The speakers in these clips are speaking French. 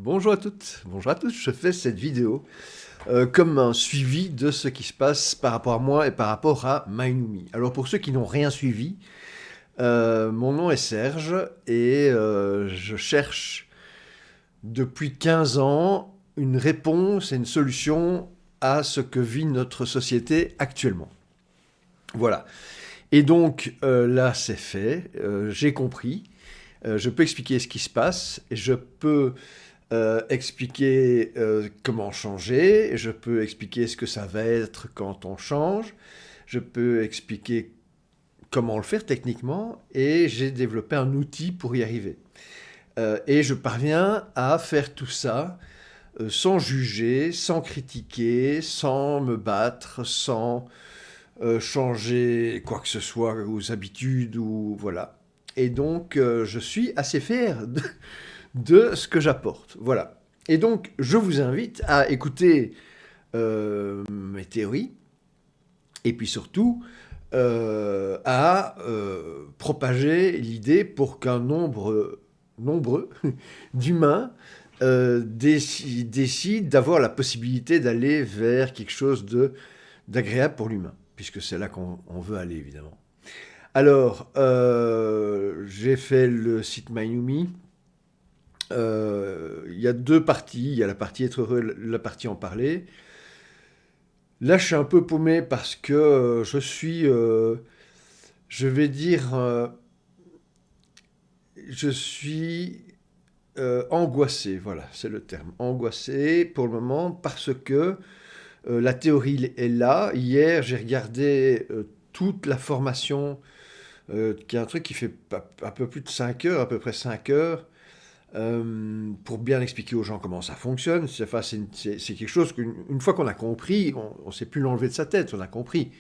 Bonjour à toutes, bonjour à tous. Je fais cette vidéo comme un suivi de ce qui se passe par rapport à moi et par rapport à MyNumi. Alors pour ceux qui n'ont rien suivi, mon nom est Serge et je cherche depuis 15 ans une réponse et une solution à ce que vit notre société actuellement. Voilà. Et donc là c'est fait, j'ai compris, je peux expliquer ce qui se passe et je peux expliquer comment changer, je peux expliquer ce que ça va être quand on change, je peux expliquer comment le faire techniquement, et j'ai développé un outil pour y arriver. Et je parviens à faire tout ça sans juger, sans critiquer, sans me battre, sans changer quoi que ce soit aux habitudes ou voilà. Et donc je suis assez fier de ce que j'apporte. Voilà. Et donc, je vous invite à écouter mes théories et puis surtout à propager l'idée pour qu'un nombreux d'humains décident d'avoir la possibilité d'aller vers quelque chose d'agréable pour l'humain, puisque c'est là qu'on veut aller, évidemment. Alors, j'ai fait le site MyNumi. Il y a deux parties. Il y a la partie être heureux, la partie en parler. Là, je suis un peu paumé parce que je suis, je vais dire, je suis angoissé. Voilà, c'est le terme. Angoissé pour le moment parce que la théorie est là. Hier, j'ai regardé toute la formation, qui est un truc qui fait un peu plus de 5 heures, à peu près 5 heures. Pour bien expliquer aux gens comment ça fonctionne. C'est quelque chose qu'une fois qu'on a compris, on ne sait plus l'enlever de sa tête, on a compris.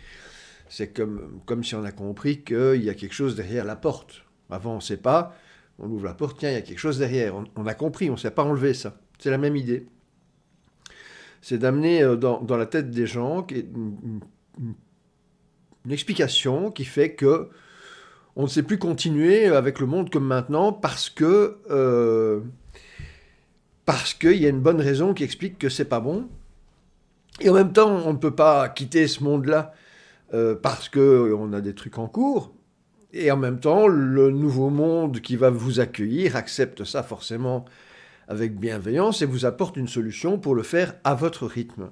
C'est comme si on a compris qu'il y a quelque chose derrière la porte. Avant, on ne sait pas, on ouvre la porte, tiens, il y a quelque chose derrière. On a compris, on ne sait pas enlever ça. C'est la même idée. C'est d'amener dans la tête des gens une explication qui fait que on ne sait plus continuer avec le monde comme maintenant parce qu'il y a une bonne raison qui explique que c'est pas bon. Et en même temps, on ne peut pas quitter ce monde-là parce qu'on a des trucs en cours. Et en même temps, le nouveau monde qui va vous accueillir accepte ça forcément avec bienveillance et vous apporte une solution pour le faire à votre rythme.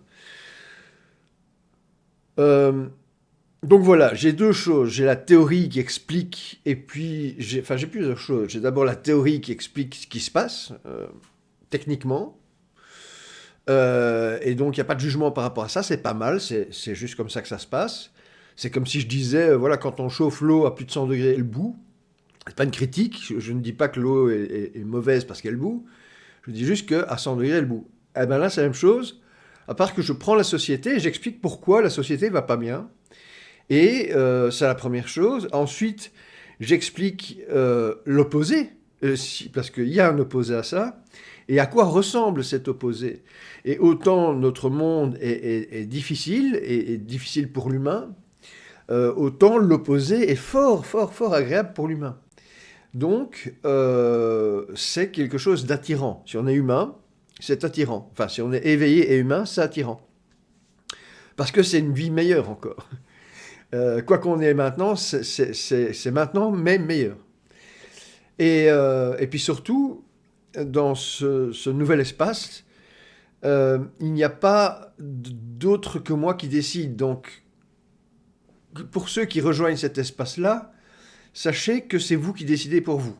Donc voilà, j'ai deux choses. J'ai la théorie qui explique, et puis j'ai plusieurs choses. J'ai d'abord la théorie qui explique ce qui se passe, techniquement. Et donc il n'y a pas de jugement par rapport à ça, c'est pas mal, c'est juste comme ça que ça se passe. C'est comme si je disais, voilà, quand on chauffe l'eau à plus de 100 degrés, elle bout. C'est pas une critique, je ne dis pas que l'eau est mauvaise parce qu'elle bout. Je dis juste qu'à 100 degrés, elle bout. Eh bien là, c'est la même chose, à part que je prends la société et j'explique pourquoi la société va pas bien. Et c'est la première chose. Ensuite, j'explique l'opposé, parce qu'il y a un opposé à ça, et à quoi ressemble cet opposé. Et autant notre monde est difficile, et difficile pour l'humain, autant l'opposé est fort, fort, fort agréable pour l'humain. Donc, c'est quelque chose d'attirant. Si on est humain, c'est attirant. Enfin, si on est éveillé et humain, c'est attirant. Parce que c'est une vie meilleure encore. Quoi qu'on ait maintenant, c'est maintenant, mais meilleur. Et puis surtout, dans ce nouvel espace, il n'y a pas d'autre que moi qui décide. Donc, pour ceux qui rejoignent cet espace-là, sachez que c'est vous qui décidez pour vous.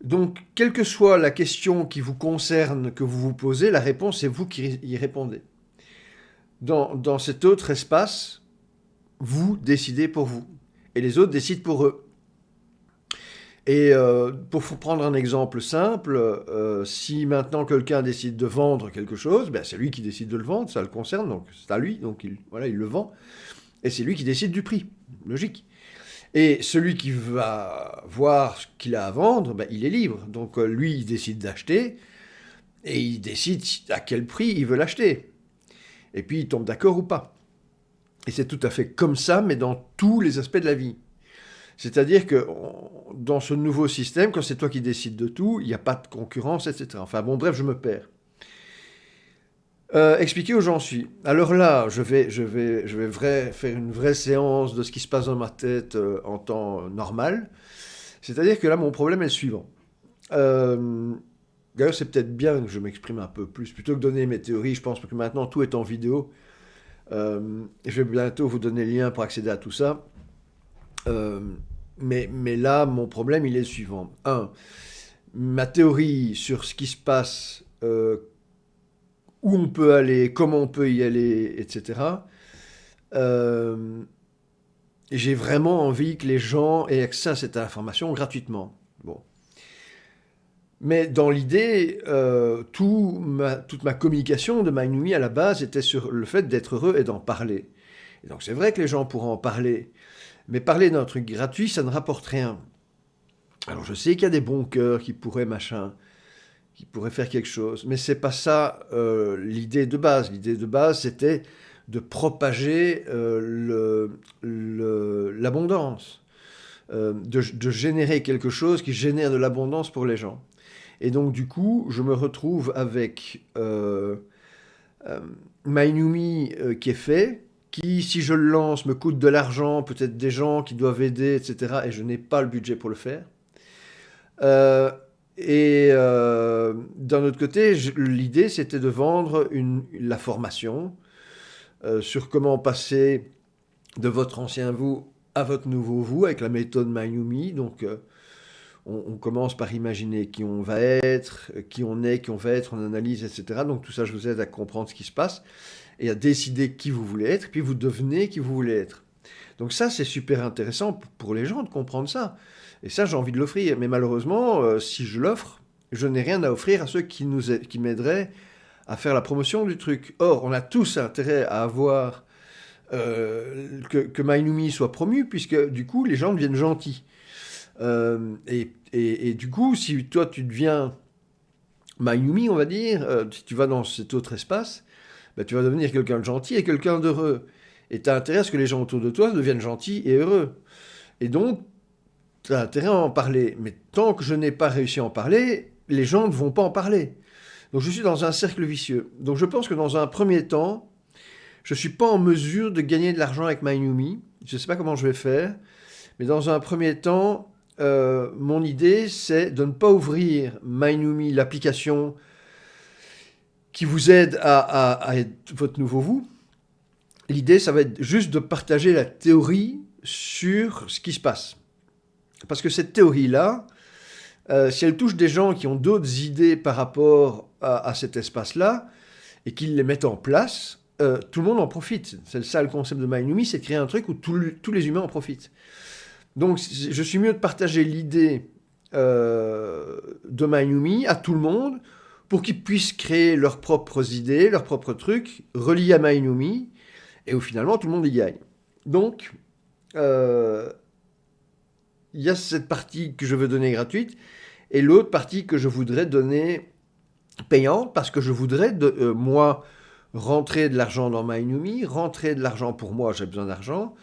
Donc, quelle que soit la question qui vous concerne, que vous vous posez, la réponse, c'est vous qui y répondez. Dans cet autre espace, vous décidez pour vous. Et les autres décident pour eux. Et pour prendre un exemple simple, si maintenant quelqu'un décide de vendre quelque chose, ben c'est lui qui décide de le vendre, ça le concerne, donc c'est à lui, donc voilà, il le vend. Et c'est lui qui décide du prix, logique. Et celui qui va voir ce qu'il a à vendre, ben, il est libre. Donc lui, il décide d'acheter, et il décide à quel prix il veut l'acheter. Et puis il tombe d'accord ou pas. Et c'est tout à fait comme ça, mais dans tous les aspects de la vie. C'est-à-dire que dans ce nouveau système, quand c'est toi qui décides de tout, il n'y a pas de concurrence, etc. Enfin bon, bref, je me perds. Expliquer où j'en suis. Alors là, faire une vraie séance de ce qui se passe dans ma tête en temps normal. C'est-à-dire que là, mon problème est le suivant. Euh, D'ailleurs, c'est peut-être bien que je m'exprime un peu plus. Plutôt que de donner mes théories, je pense que maintenant tout est en vidéo. Et je vais bientôt vous donner le lien pour accéder à tout ça. Euh, mais là, mon problème, il est le suivant. Un, ma théorie sur ce qui se passe, où on peut aller, comment on peut y aller, etc. Euh, j'ai vraiment envie que les gens aient accès à cette information gratuitement. Bon. Mais dans l'idée, toute ma communication de Maïnoumi à la base était sur le fait d'être heureux et d'en parler. Et donc c'est vrai que les gens pourront en parler, mais parler d'un truc gratuit, ça ne rapporte rien. Alors je sais qu'il y a des bons cœurs qui pourraient qui pourraient faire quelque chose, mais c'est pas ça l'idée de base. L'idée de base, c'était de propager l'abondance, de générer quelque chose qui génère de l'abondance pour les gens. Et donc, du coup, je me retrouve avec euh, Maïnoumi qui est fait, qui, si je le lance, me coûte de l'argent, peut-être des gens qui doivent aider, etc. Et je n'ai pas le budget pour le faire. Euh, D'un autre côté, l'idée, c'était de vendre la formation sur comment passer de votre ancien vous à votre nouveau vous avec la méthode Maïnoumi. Donc, on commence par imaginer qui on va être, qui on est, qui on va être, on analyse, etc. Donc tout ça, je vous aide à comprendre ce qui se passe et à décider qui vous voulez être, puis vous devenez qui vous voulez être. Donc ça, c'est super intéressant pour les gens de comprendre ça. Et ça, j'ai envie de l'offrir. Mais malheureusement, si je l'offre, je n'ai rien à offrir à ceux qui m'aideraient à faire la promotion du truc. Or, on a tous intérêt à avoir que Maïnoumi soit promu, puisque du coup, les gens deviennent gentils. Et du coup, si toi tu deviens Mayumi, on va dire, si tu vas dans cet autre espace, bah, tu vas devenir quelqu'un de gentil et quelqu'un d'heureux. Et tu as intérêt à ce que les gens autour de toi deviennent gentils et heureux. Et donc, tu as intérêt à en parler. Mais tant que je n'ai pas réussi à en parler, les gens ne vont pas en parler. Donc je suis dans un cercle vicieux. Donc je pense que dans un premier temps, je ne suis pas en mesure de gagner de l'argent avec Mayumi. Je ne sais pas comment je vais faire. Mais dans un premier temps, mon idée, c'est de ne pas ouvrir Maïnoumi, l'application qui vous aide à être votre nouveau vous. L'idée, ça va être juste de partager la théorie sur ce qui se passe. Parce que cette théorie-là, si elle touche des gens qui ont d'autres idées par rapport à cet espace-là, et qu'ils les mettent en place, tout le monde en profite. C'est ça le concept de Maïnoumi, c'est de créer un truc où tous les humains en profitent. Donc, je suis mieux de partager l'idée de Maïnoumi à tout le monde pour qu'ils puissent créer leurs propres idées, leurs propres trucs reliés à Maïnoumi, et où finalement tout le monde y gagne. Donc, il y a cette partie que je veux donner gratuite, et l'autre partie que je voudrais donner payante, parce que je voudrais, moi, rentrer de l'argent dans Maïnoumi, rentrer de l'argent pour moi, j'ai besoin d'argent,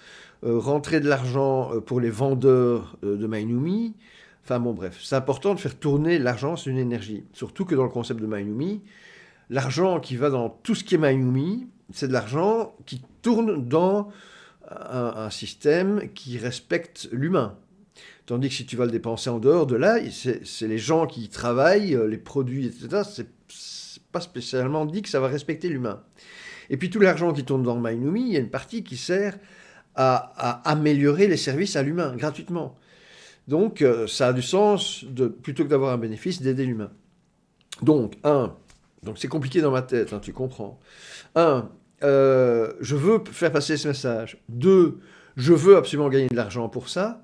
rentrer de l'argent pour les vendeurs de Maïnoumi. Enfin bon, bref, c'est important de faire tourner l'argent, c'est une énergie. Surtout que dans le concept de Maïnoumi, l'argent qui va dans tout ce qui est Maïnoumi, c'est de l'argent qui tourne dans un système qui respecte l'humain. Tandis que si tu vas le dépenser en dehors de là, c'est les gens qui y travaillent, les produits, etc. C'est pas spécialement dit que ça va respecter l'humain. Et puis tout l'argent qui tourne dans Maïnoumi, il y a une partie qui sert à améliorer les services à l'humain gratuitement. Donc ça a du sens, plutôt que d'avoir un bénéfice, d'aider l'humain. Donc, donc c'est compliqué dans ma tête, hein, tu comprends. Je veux faire passer ce message. 2, je veux absolument gagner de l'argent pour ça.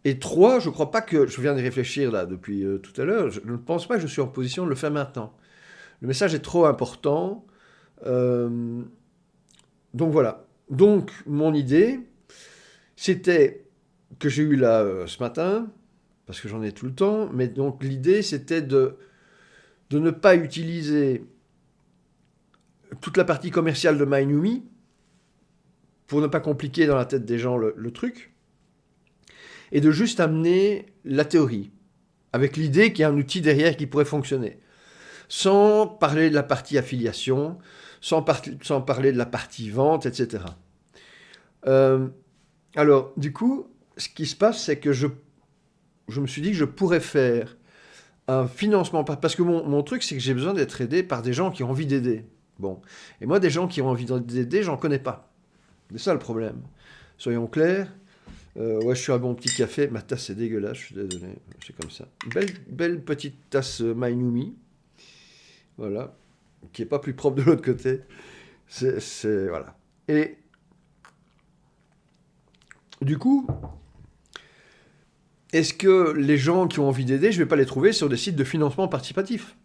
Et 3, je ne crois pas que, je viens d'y réfléchir là depuis tout à l'heure, je ne pense pas que je suis en position de le faire maintenant. Le message est trop important. Donc voilà. Donc mon idée, c'était que j'ai eu là ce matin, parce que j'en ai tout le temps, mais donc l'idée c'était de ne pas utiliser toute la partie commerciale de Maïnoumi pour ne pas compliquer dans la tête des gens le truc, et de juste amener la théorie, avec l'idée qu'il y a un outil derrière qui pourrait fonctionner, sans parler de la partie affiliation, sans parler de la partie vente, etc. Alors, du coup, ce qui se passe, c'est que je me suis dit que je pourrais faire un financement, parce que mon truc, c'est que j'ai besoin d'être aidé par des gens qui ont envie d'aider. Bon. Et moi, des gens qui ont envie d'aider, j'en connais pas. C'est ça le problème. Soyons clairs. Ouais, je suis un bon petit café. Ma tasse est dégueulasse, je suis désolé. C'est comme ça. Belle petite tasse Mainumi. Voilà. Qui est pas plus propre de l'autre côté. Voilà. Et du coup, est-ce que les gens qui ont envie d'aider, je vais pas les trouver sur des sites de financement participatif?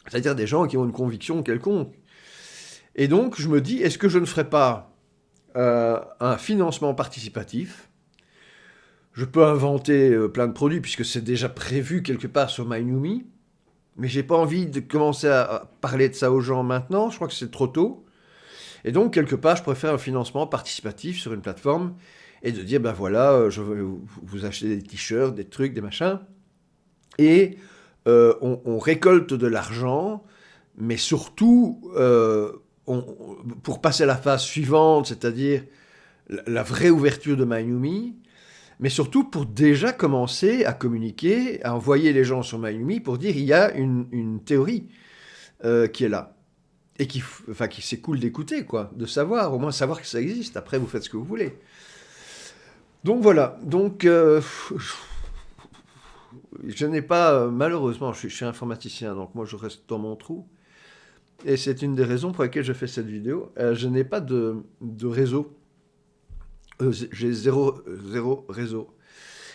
C'est-à-dire des gens qui ont une conviction quelconque. Et donc, je me dis, est-ce que je ne ferais pas un financement participatif? Je peux inventer plein de produits, puisque c'est déjà prévu quelque part sur MyNumi, mais j'ai pas envie de commencer à parler de ça aux gens maintenant, je crois que c'est trop tôt. Et donc, quelque part, je préfère un financement participatif sur une plateforme, et de dire, ben voilà, je veux vous acheter des t-shirts, des trucs, des machins, et on récolte de l'argent, mais surtout, pour passer à la phase suivante, c'est-à-dire la vraie ouverture de MyNumi, mais surtout pour déjà commencer à communiquer, à envoyer les gens sur MyNumi pour dire il y a une théorie qui est là. Et qui c'est cool d'écouter, quoi, de savoir, au moins savoir que ça existe. Après, vous faites ce que vous voulez. Donc voilà. Donc, je n'ai pas, malheureusement, je suis informaticien, donc moi je reste dans mon trou. Et c'est une des raisons pour lesquelles je fais cette vidéo. Je n'ai pas de réseau. J'ai zéro réseau.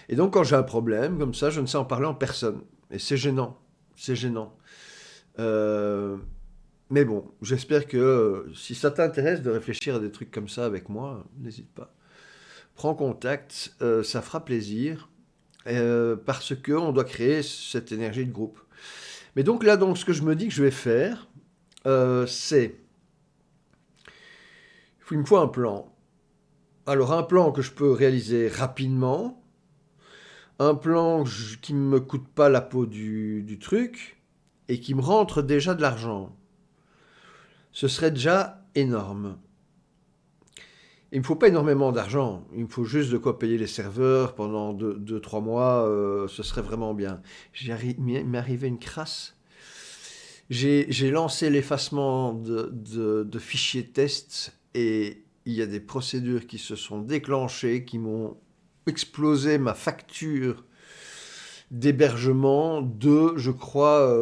Et donc, quand j'ai un problème comme ça, je ne sais en parler en personne. Et c'est gênant. C'est gênant. Mais bon, j'espère que si ça t'intéresse de réfléchir à des trucs comme ça avec moi, n'hésite pas. Prends contact, ça fera plaisir. Parce qu'on doit créer cette énergie de groupe. Mais donc là, ce que je me dis que je vais faire, c'est... Il me faut un plan. Alors, un plan que je peux réaliser rapidement, un plan qui ne me coûte pas la peau du truc, et qui me rentre déjà de l'argent. Ce serait déjà énorme. Il ne me faut pas énormément d'argent, il me faut juste de quoi payer les serveurs pendant 2-3 mois, ce serait vraiment bien. Il m'est arrivé une crasse. J'ai lancé l'effacement de fichiers tests et il y a des procédures qui se sont déclenchées, qui m'ont explosé ma facture d'hébergement de, je crois,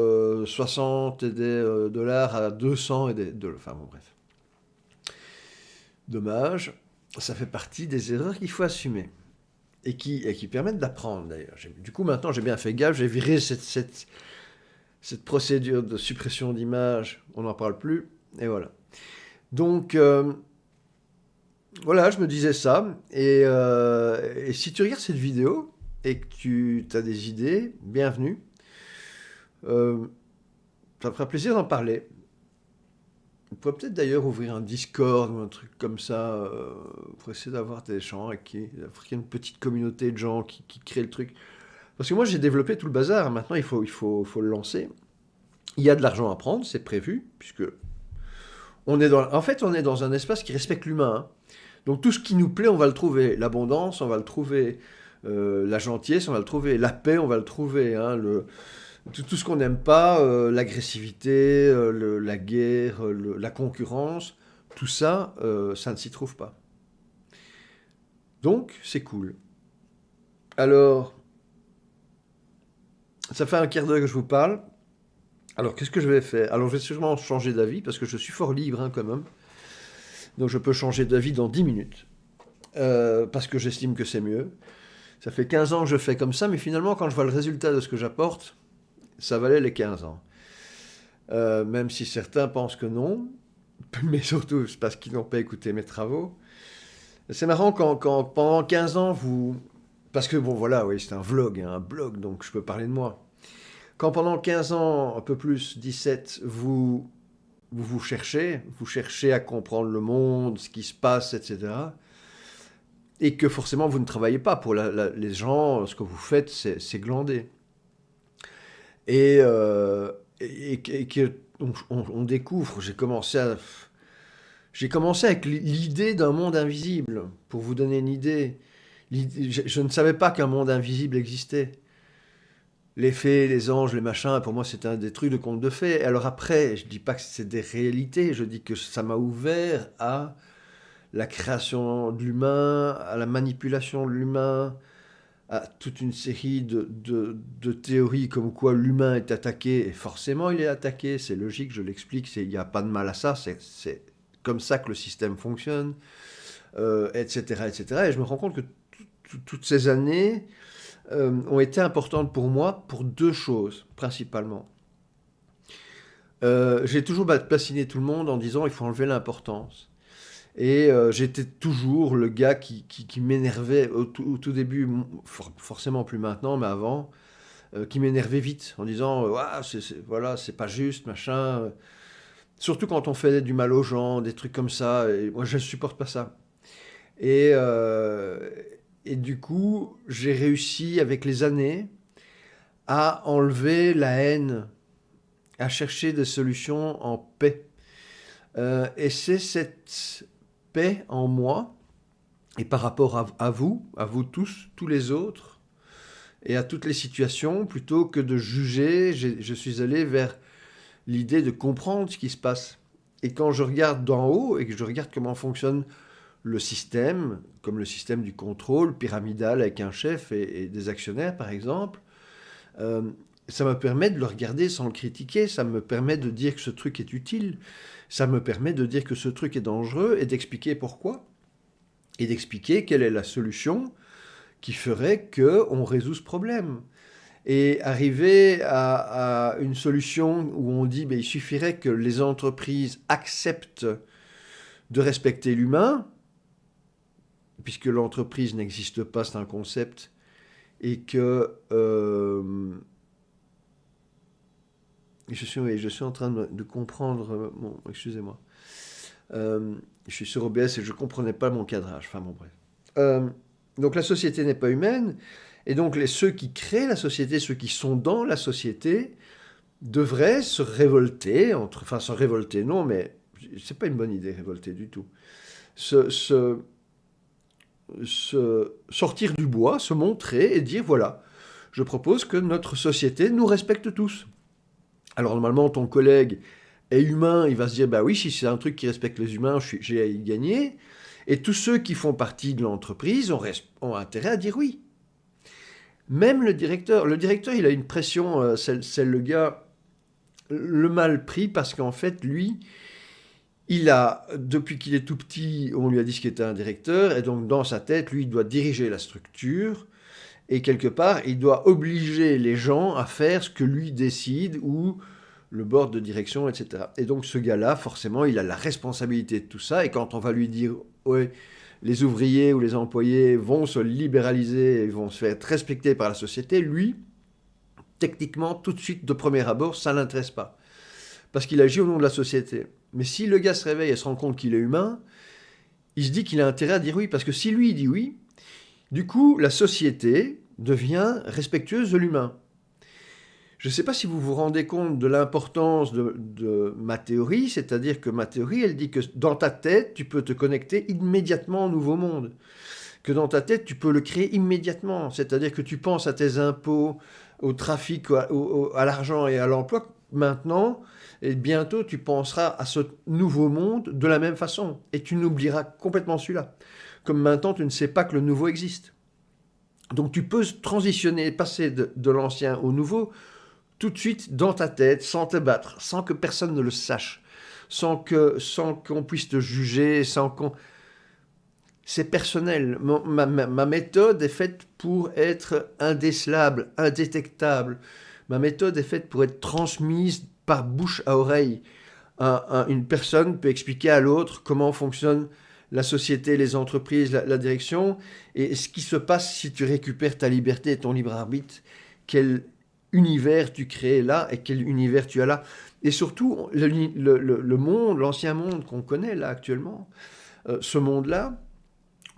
60 et des dollars à 200 et des dollars. Enfin bon, bref. Dommage. Ça fait partie des erreurs qu'il faut assumer. Et qui permettent d'apprendre, d'ailleurs. Du coup, maintenant, j'ai bien fait gaffe. J'ai viré cette procédure de suppression d'image. On n'en parle plus. Et voilà. Donc, voilà, je me disais ça. Et si tu regardes cette vidéo et que tu as des idées, bienvenue. Ça me fera plaisir d'en parler. On pourrait peut-être d'ailleurs ouvrir un Discord ou un truc comme ça pour essayer d'avoir des gens et qu'il y ait une petite communauté de gens qui créent le truc. Parce que moi, j'ai développé tout le bazar. Maintenant, il faut le lancer. Il y a de l'argent à prendre, c'est prévu, puisque on est dans un espace qui respecte l'humain. Hein. Donc tout ce qui nous plaît, on va le trouver. L'abondance, on va le trouver. La gentillesse, on va le trouver. La paix, on va le trouver. Hein. Tout ce qu'on n'aime pas, l'agressivité, la guerre, la concurrence, tout ça, ça ne s'y trouve pas. Donc, c'est cool. Alors, ça fait un quart d'heure que je vous parle. Alors, qu'est-ce que je vais faire? Alors, je vais sûrement changer d'avis, parce que je suis fort libre hein, quand même. Donc, je peux changer d'avis dans 10 minutes. Parce que j'estime que c'est mieux. Ça fait 15 ans que je fais comme ça, mais finalement, quand je vois le résultat de ce que j'apporte, ça valait les 15 ans. Même si certains pensent que non, mais surtout c'est parce qu'ils n'ont pas écouté mes travaux. C'est marrant quand pendant 15 ans, parce que bon voilà, oui, c'est un vlog, hein, un blog, donc je peux parler de moi. Quand pendant 15 ans, un peu plus, 17, vous cherchez à comprendre le monde, ce qui se passe, etc., et que forcément vous ne travaillez pas. Pour les gens, ce que vous faites, c'est glander. Et, euh, et que on découvre, j'ai commencé avec l'idée d'un monde invisible, pour vous donner une idée. Je ne savais pas qu'un monde invisible existait. Les fées, les anges, les machins, pour moi c'était un des trucs de contes de fées. Alors après, je dis pas que c'est des réalités, je dis que ça m'a ouvert à la création de l'humain, à la manipulation de l'humain, à toute une série de théories comme quoi l'humain est attaqué, et forcément il est attaqué, c'est logique, je l'explique, il n'y a pas de mal à ça, c'est comme ça que le système fonctionne, etc., etc. Et je me rends compte que toutes ces années ont été importantes pour moi pour deux choses, principalement. J'ai toujours placiné tout le monde en disant il faut enlever l'importance. Et j'étais toujours le gars qui m'énervait au tout début, forcément plus maintenant, mais avant, qui m'énervait vite en disant Ouah, voilà, c'est pas juste, machin. Surtout quand on fait du mal aux gens, des trucs comme ça. Et moi, je ne supporte pas ça. Et, euh, et du coup, j'ai réussi avec les années à enlever la haine, à chercher des solutions en paix. Et c'est cette paix en moi, et par rapport à vous tous, tous les autres, et à toutes les situations, plutôt que de juger, je suis allé vers l'idée de comprendre ce qui se passe. Et quand je regarde d'en haut et que je regarde comment fonctionne le système, comme le système du contrôle pyramidal avec un chef et des actionnaires par exemple, euh, ça me permet de le regarder sans le critiquer, ça me permet de dire que ce truc est utile, ça me permet de dire que ce truc est dangereux et d'expliquer pourquoi, et d'expliquer quelle est la solution qui ferait qu'on résout ce problème. Et arriver à une solution où on dit ben, il suffirait que les entreprises acceptent de respecter l'humain, puisque l'entreprise n'existe pas, c'est un concept, et que je suis en train de comprendre. Bon, excusez-moi. Je suis sur OBS et je ne comprenais pas mon cadrage. Enfin bon, bref. Euh, donc la société n'est pas humaine. Et donc ceux qui créent la société, ceux qui sont dans la société, devraient se révolter. Enfin, se révolter, non, mais c'est pas une bonne idée, révolter du tout. Se, se, sortir du bois, se montrer et dire, voilà, je propose que notre société nous respecte tous. Alors normalement, ton collègue est humain, il va se dire, bah oui, si c'est un truc qui respecte les humains, j'ai à y gagner. Et tous ceux qui font partie de l'entreprise ont intérêt à dire oui. Même le directeur, il a une pression, c'est le gars le mal pris parce qu'en fait, lui, depuis qu'il est tout petit, on lui a dit ce qu'était un directeur, et donc dans sa tête, lui, il doit diriger la structure, et quelque part, il doit obliger les gens à faire ce que lui décide, ou le board de direction, etc. Et donc ce gars-là, forcément, il a la responsabilité de tout ça, et quand on va lui dire, ouais, les ouvriers ou les employés vont se libéraliser, et vont se faire être respectés par la société, lui, techniquement, tout de suite, de premier abord, ça ne l'intéresse pas. Parce qu'il agit au nom de la société. Mais si le gars se réveille et se rend compte qu'il est humain, il se dit qu'il a intérêt à dire oui. Parce que si lui, il dit oui, du coup, la société devient respectueuse de l'humain. Je ne sais pas si vous vous rendez compte de l'importance de ma théorie, c'est-à-dire que ma théorie, elle dit que dans ta tête, tu peux te connecter immédiatement au nouveau monde. Que dans ta tête, tu peux le créer immédiatement. C'est-à-dire que tu penses à tes impôts, au trafic, à l'argent et à l'emploi maintenant, et bientôt tu penseras à ce nouveau monde de la même façon. Et tu n'oublieras complètement celui-là. Comme maintenant, tu ne sais pas que le nouveau existe. Donc tu peux transitionner, passer de l'ancien au nouveau, tout de suite dans ta tête, sans te battre, sans que personne ne le sache, sans qu'on puisse te juger, sans qu'on... C'est personnel. Ma méthode est faite pour être indécelable, indétectable. Ma méthode est faite pour être transmise par bouche à oreille. Une personne peut expliquer à l'autre comment fonctionne la société, les entreprises, la direction, et ce qui se passe si tu récupères ta liberté et ton libre arbitre, quel univers tu crées là et quel univers tu as là. Et surtout, le monde, l'ancien monde qu'on connaît là actuellement, ce monde-là,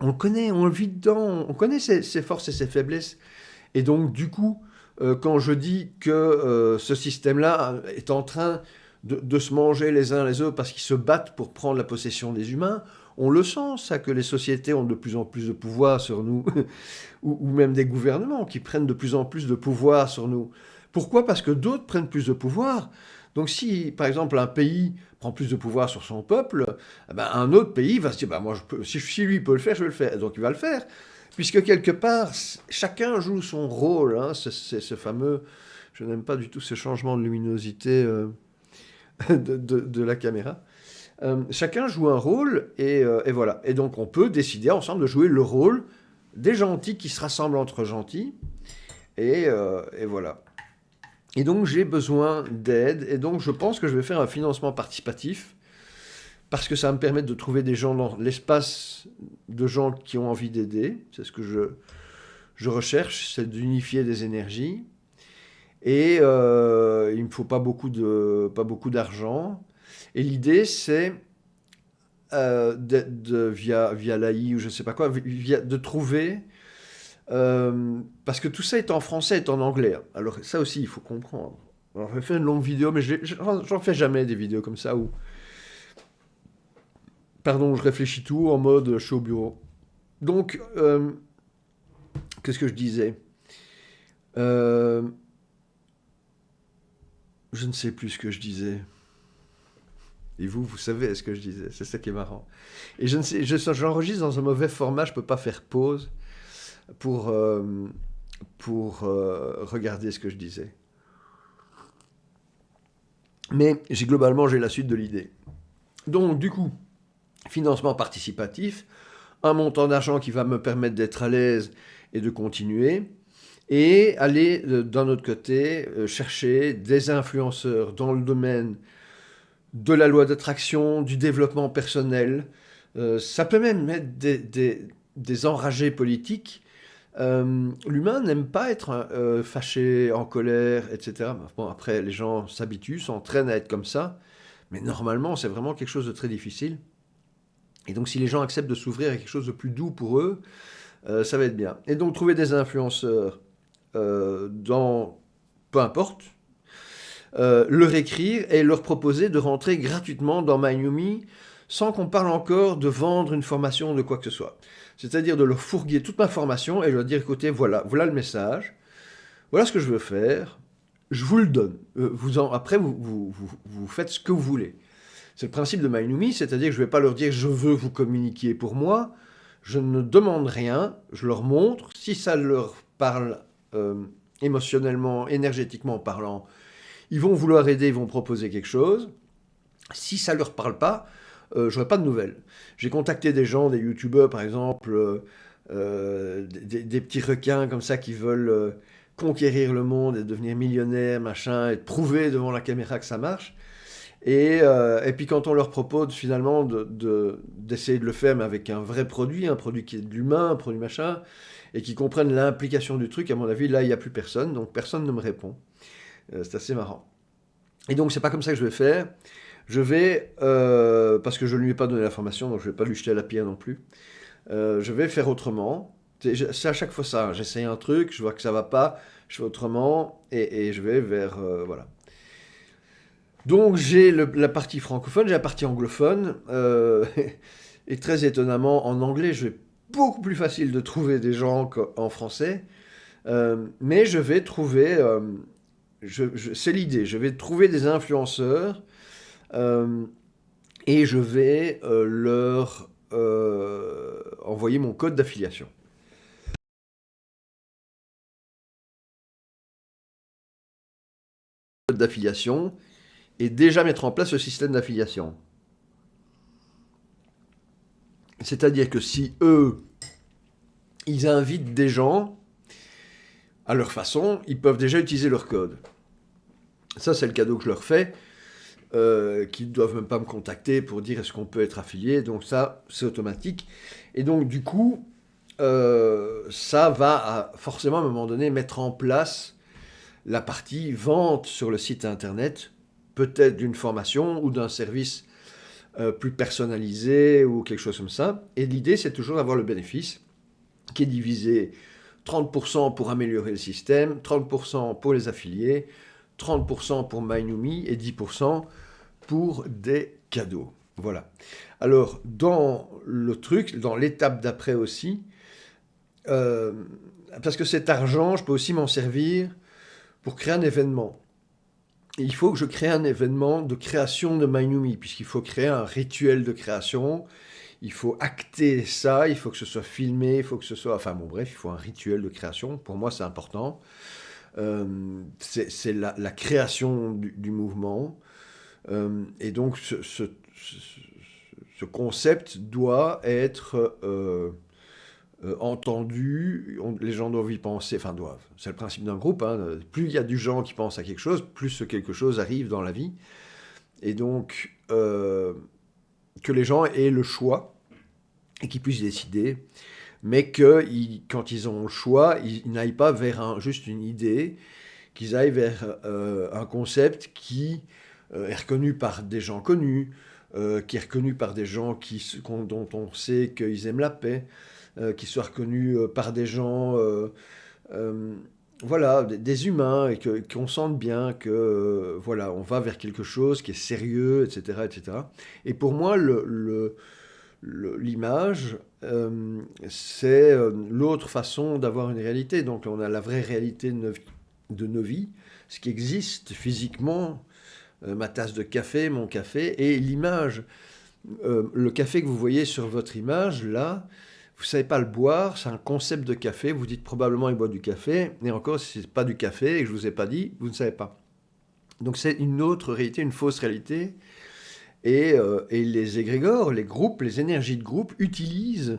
On le connaît, on le vit dedans, on connaît ses forces et ses faiblesses. Et donc, du coup, quand je dis que ce système-là est en train de se manger les uns les autres parce qu'ils se battent pour prendre la possession des humains, on le sent, ça, que les sociétés ont de plus en plus de pouvoir sur nous, ou même des gouvernements qui prennent de plus en plus de pouvoir sur nous. Pourquoi? Parce que d'autres prennent plus de pouvoir. Donc si, par exemple, un pays prend plus de pouvoir sur son peuple, eh ben, un autre pays va se dire, bah, moi, si lui peut le faire, je vais le faire. Donc il va le faire. Puisque quelque part, chacun joue son rôle. Hein, c'est ce fameux... Je n'aime pas du tout ce changement de luminosité de la caméra. Chacun joue un rôle et voilà. Et donc on peut décider ensemble de jouer le rôle des gentils qui se rassemblent entre gentils. Et voilà. Et donc j'ai besoin d'aide. Et donc je pense que je vais faire un financement participatif parce que ça va me permettre de trouver des gens dans l'espace de gens qui ont envie d'aider. C'est ce que je recherche, c'est d'unifier des énergies. Et il ne me faut pas beaucoup d'argent. Et l'idée, c'est via l'AI ou je ne sais pas quoi, de trouver... parce que tout ça est en français et en anglais. Hein. Alors ça aussi, il faut comprendre. Alors, j'ai fait une longue vidéo, mais j'en fais jamais des vidéos comme ça où... Pardon, je réfléchis tout en mode je suis au bureau. Donc, qu'est-ce que je disais? Je ne sais plus ce que je disais. Et vous savez ce que je disais. C'est ça qui est marrant. Et je ne sais, j'enregistre dans un mauvais format, je ne peux pas faire pause pour regarder ce que je disais. Mais globalement, j'ai la suite de l'idée. Donc, du coup, financement participatif, un montant d'argent qui va me permettre d'être à l'aise et de continuer, et aller d'un autre côté chercher des influenceurs dans le domaine de la loi d'attraction, du développement personnel. Ça peut même être des enragés politiques. L'humain n'aime pas être fâché, en colère, etc. Bon, après, les gens s'habituent, s'entraînent à être comme ça, mais normalement, c'est vraiment quelque chose de très difficile. Et donc, si les gens acceptent de s'ouvrir à quelque chose de plus doux pour eux, ça va être bien. Et donc, trouver des influenceurs dans... peu importe, leur écrire et leur proposer de rentrer gratuitement dans MyNewMe sans qu'on parle encore de vendre une formation ou de quoi que ce soit. C'est-à-dire de leur fourguer toute ma formation et leur dire, écoutez, voilà le message, voilà ce que je veux faire, je vous le donne. Après, vous faites ce que vous voulez. C'est le principe de MyNewMe, c'est-à-dire que je ne vais pas leur dire, je veux vous communiquer pour moi, je ne demande rien, je leur montre, si ça leur parle émotionnellement, énergétiquement parlant, ils vont vouloir aider, ils vont proposer quelque chose. Si ça ne leur parle pas, je n'aurai pas de nouvelles. J'ai contacté des gens, des youtubeurs par exemple, des petits requins comme ça qui veulent conquérir le monde et devenir millionnaires, machin, et prouver devant la caméra que ça marche. Et puis quand on leur propose finalement d'essayer de le faire, mais avec un vrai produit, un produit qui est de l'humain, un produit machin, et qui comprennent l'implication du truc, à mon avis, là, il n'y a plus personne, donc personne ne me répond. C'est assez marrant. Et donc, c'est pas comme ça que je vais faire. Je vais, parce que je ne lui ai pas donné l'information, donc je ne vais pas lui jeter la pierre non plus, je vais faire autrement. C'est à chaque fois ça. J'essaye un truc, je vois que ça va pas, je fais autrement, et je vais vers... voilà. Donc, j'ai la partie francophone, j'ai la partie anglophone, et très étonnamment, en anglais, je vais beaucoup plus facile de trouver des gens qu'en français, mais je vais trouver... c'est l'idée, je vais trouver des influenceurs et je vais leur envoyer mon code d'affiliation. Code d'affiliation et déjà mettre en place le système d'affiliation. C'est-à-dire que si eux, ils invitent des gens à leur façon, ils peuvent déjà utiliser leur code. Ça, c'est le cadeau que je leur fais. Qui ne doivent même pas me contacter pour dire est-ce qu'on peut être affilié. Donc ça, c'est automatique. Et donc, du coup, ça va forcément, à un moment donné, mettre en place la partie vente sur le site internet, peut-être d'une formation ou d'un service plus personnalisé ou quelque chose comme ça. Et l'idée, c'est toujours d'avoir le bénéfice qui est divisé 30% pour améliorer le système, 30% pour les affiliés, 30% pour MyNumi et 10% pour des cadeaux. Voilà. Alors, dans le truc, dans l'étape d'après aussi, euh, parce que cet argent, je peux aussi m'en servir pour créer un événement. Et il faut que je crée un événement de création de MyNumi, puisqu'il faut créer un rituel de création, il faut acter ça, il faut que ce soit filmé, il faut que ce soit... Enfin bon, bref, il faut un rituel de création. Pour moi, c'est important. C'est la création du mouvement. Et donc, ce concept doit être entendu, les gens doivent y penser, enfin doivent, c'est le principe d'un groupe, hein. Plus il y a du gens qui pensent à quelque chose, plus ce quelque chose arrive dans la vie. Et donc, que les gens aient le choix et qu'ils puissent décider, mais que quand ils ont le choix, ils n'aillent pas vers juste une idée, qu'ils aillent vers un concept qui est reconnu par des gens connus, qui est reconnu par des gens dont on sait qu'ils aiment la paix, qui soit reconnu par des gens, voilà, des humains, et qu'on sente bien que, voilà, on va vers quelque chose qui est sérieux, etc., etc. Et pour moi, l'image, c'est l'autre façon d'avoir une réalité. Donc on a la vraie réalité de nos vies, ce qui existe physiquement, ma tasse de café, mon café, et l'image. Le café que vous voyez sur votre image, là, vous ne savez pas le boire, c'est un concept de café, vous dites probablement il boit du café, et encore si ce n'est pas du café et que je ne vous ai pas dit, vous ne savez pas. Donc c'est une autre réalité, une fausse réalité, et les égrégores, les groupes, les énergies de groupe utilisent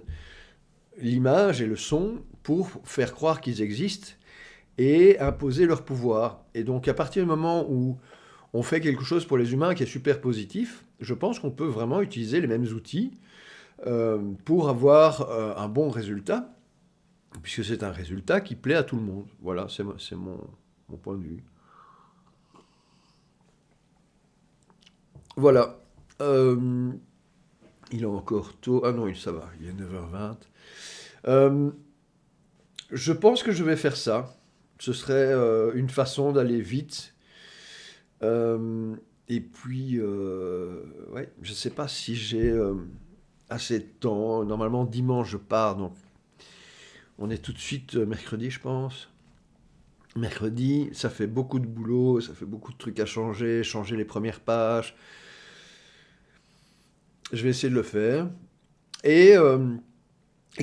l'image et le son pour faire croire qu'ils existent et imposer leur pouvoir. Et donc à partir du moment où on fait quelque chose pour les humains qui est super positif, je pense qu'on peut vraiment utiliser les mêmes outils pour avoir un bon résultat, puisque c'est un résultat qui plaît à tout le monde. Voilà, c'est mon point de vue. Voilà. Il est encore tôt. Ah non, ça va, il est 9h20. Euh, je pense que je vais faire ça. Ce serait une façon d'aller vite. Et puis, ouais, je ne sais pas si j'ai assez de temps. Normalement, dimanche, je pars. Donc, on est tout de suite mercredi, je pense. Mercredi, ça fait beaucoup de boulot, ça fait beaucoup de trucs à changer, changer les premières pages. Je vais essayer de le faire. Et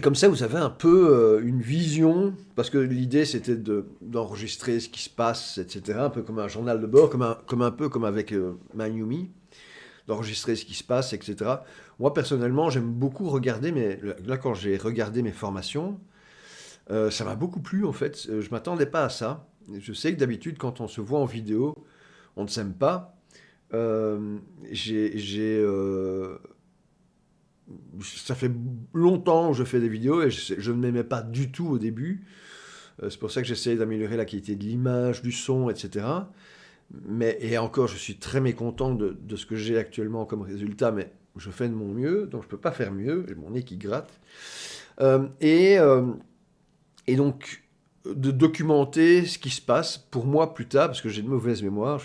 comme ça, vous avez un peu une vision, parce que l'idée, c'était d'enregistrer ce qui se passe, etc. Un peu comme un journal de bord, un peu comme avec MyNumi, d'enregistrer ce qui se passe, etc. Moi, personnellement, j'aime beaucoup regarder, mais là, quand j'ai regardé mes formations, ça m'a beaucoup plu, en fait. Je m'attendais pas à ça. Je sais que d'habitude, quand on se voit en vidéo, on ne s'aime pas. Euh, ça fait longtemps que je fais des vidéos et je ne m'aimais pas du tout au début. C'est pour ça que j'essayais d'améliorer la qualité de l'image, du son, etc. Et encore, je suis très mécontent de ce que j'ai actuellement comme résultat, mais je fais de mon mieux, donc je ne peux pas faire mieux. J'ai mon nez qui gratte. Euh, et, euh, et donc, de documenter ce qui se passe pour moi plus tard, parce que j'ai de mauvaises mémoires.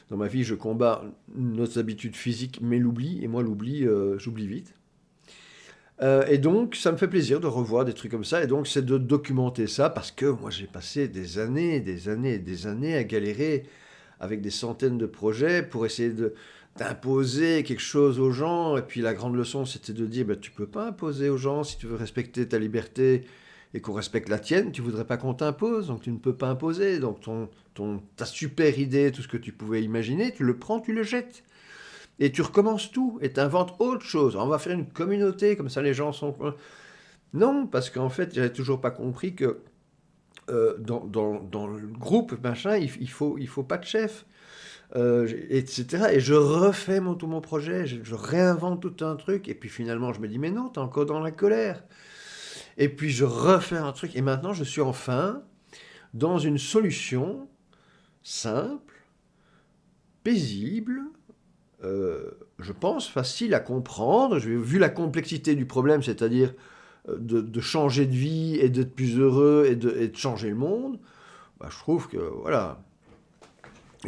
Dans ma vie, je combats nos habitudes physiques, mais l'oubli, et moi l'oubli, j'oublie vite. Et donc, ça me fait plaisir de revoir des trucs comme ça, et donc c'est de documenter ça, parce que moi j'ai passé des années, des années, des années à galérer avec des centaines de projets pour essayer d'imposer quelque chose aux gens, et puis la grande leçon c'était de dire, bah, tu peux pas imposer aux gens si tu veux respecter ta liberté et qu'on respecte la tienne, tu voudrais pas qu'on t'impose, donc tu ne peux pas imposer, donc ta super idée, tout ce que tu pouvais imaginer, tu le prends, tu le jettes. Et tu recommences tout, et tu inventes autre chose. On va faire une communauté, comme ça les gens sont... Non, parce qu'en fait, j'avais toujours pas compris que dans le groupe, machin, il faut pas de chef, etc. Et je refais tout mon projet, je réinvente tout un truc, et puis finalement, je me dis, mais non, t'es encore dans la colère. Et puis je refais un truc, et maintenant, je suis enfin dans une solution simple, paisible, je pense, facile à comprendre. Vu la complexité du problème, c'est-à-dire de changer de vie et d'être plus heureux et de changer le monde, bah, je trouve que, voilà,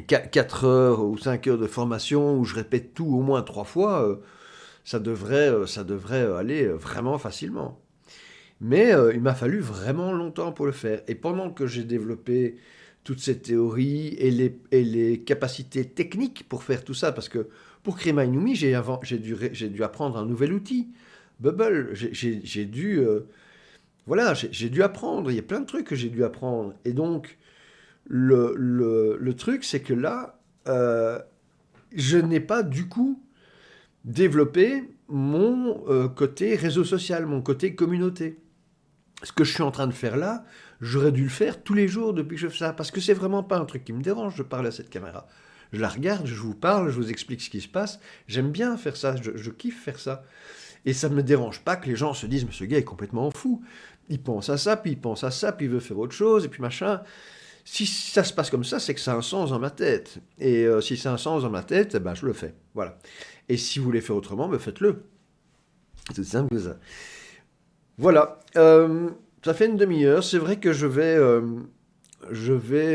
4 heures ou 5 heures de formation où je répète tout au moins 3 fois, ça devrait aller vraiment facilement. Mais il m'a fallu vraiment longtemps pour le faire. Et pendant que j'ai développé toutes ces théories et les capacités techniques pour faire tout ça, parce que pour créer MyNumi, j'ai dû apprendre un nouvel outil, Bubble. J'ai dû, voilà, j'ai dû apprendre. Il y a plein de trucs que j'ai dû apprendre. Et donc, le truc, c'est que là, je n'ai pas du coup développé mon côté réseau social, mon côté communauté. Ce que je suis en train de faire là, j'aurais dû le faire tous les jours depuis que je fais ça, parce que c'est vraiment pas un truc qui me dérange de parler à cette caméra. Je la regarde, je vous parle, je vous explique ce qui se passe. J'aime bien faire ça, je kiffe faire ça. Et ça ne me dérange pas que les gens se disent, mais ce gars est complètement fou. Il pense à ça, puis il pense à ça, puis il veut faire autre chose, et puis machin. Si ça se passe comme ça, c'est que ça a un sens dans ma tête. Et si ça a un sens dans ma tête, eh ben, je le fais. Voilà. Et si vous voulez faire autrement, ben faites-le. C'est aussi simple que ça. Voilà. Ça fait une demi-heure. C'est vrai que je vais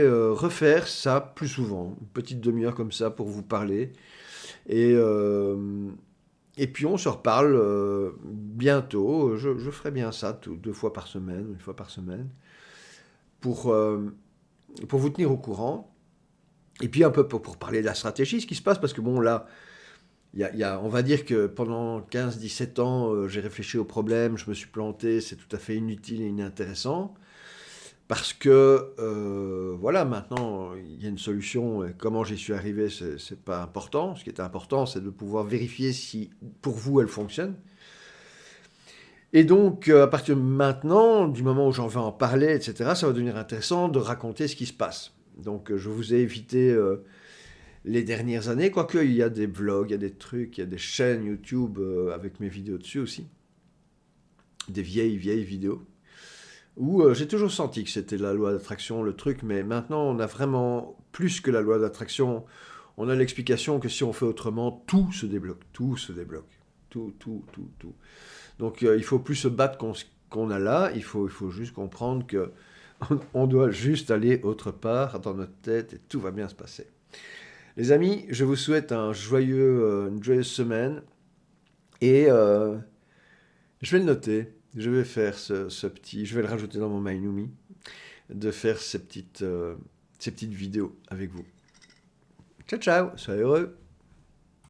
refaire ça plus souvent. Une petite demi-heure comme ça pour vous parler. Et, euh, et puis on se reparle bientôt. Je ferai bien ça 2 fois par semaine, 1 fois par semaine, pour, euh, pour vous tenir au courant. Et puis un peu pour parler de la stratégie, ce qui se passe, parce que bon, là, on va dire que pendant 15-17 ans, j'ai réfléchi au problème, je me suis planté, c'est tout à fait inutile et inintéressant. Parce que, voilà, maintenant, il y a une solution. Et comment j'y suis arrivé, c'est pas important. Ce qui est important, c'est de pouvoir vérifier si, pour vous, elle fonctionne. Et donc, à partir de maintenant, du moment où j'en vais en parler, etc., ça va devenir intéressant de raconter ce qui se passe. Donc, je vous ai évité les dernières années, quoique il y a des vlogs, il y a des trucs, il y a des chaînes YouTube avec mes vidéos dessus aussi, des vieilles vidéos, où j'ai toujours senti que c'était la loi d'attraction, le truc, mais maintenant on a vraiment plus que la loi d'attraction, on a l'explication que si on fait autrement, tout se débloque, tout se débloque, tout. Donc il faut plus se battre qu'on a là, il faut juste comprendre que on doit juste aller autre part dans notre tête et tout va bien se passer. Les amis, je vous souhaite une joyeuse semaine et je vais le noter. Je vais faire je vais le rajouter dans mon MyNumi, de faire ces petites vidéos avec vous. Ciao, ciao, soyez heureux.